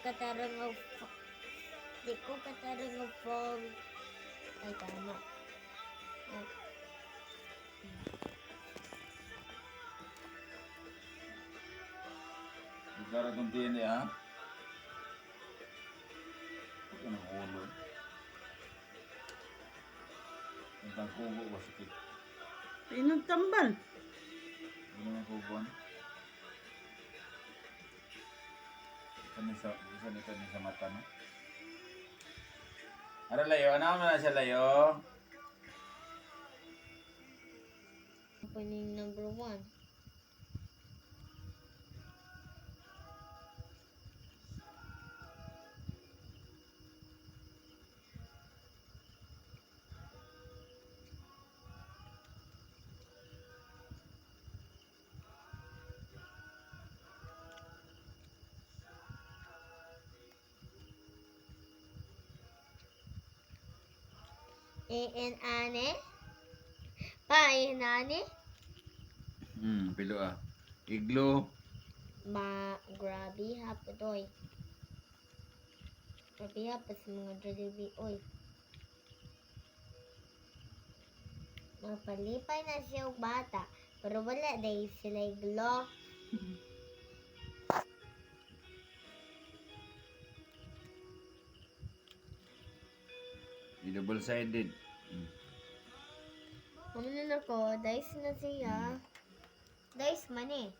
katarang of... Di ko katarang of fall. Ay, tama. Ay. Nagkara kong tiyan niya, ha? Huwag ka ng ulo. Ang kubo ba sakit? Pinagtambal. Ano naman kubuan? Isa ni sa mata, no? Ano layo? Ano na siya layo? Opening number 1. Ane? Ane? Pilo ah. Iglo. Grabe hapon oy. Grabe hapon sa mga Jollibee oy. Mapalipay na siya og bata. Pero wala dahil sila iglo. Double-sided. Ano na ko, dice na siya. Dice man eh.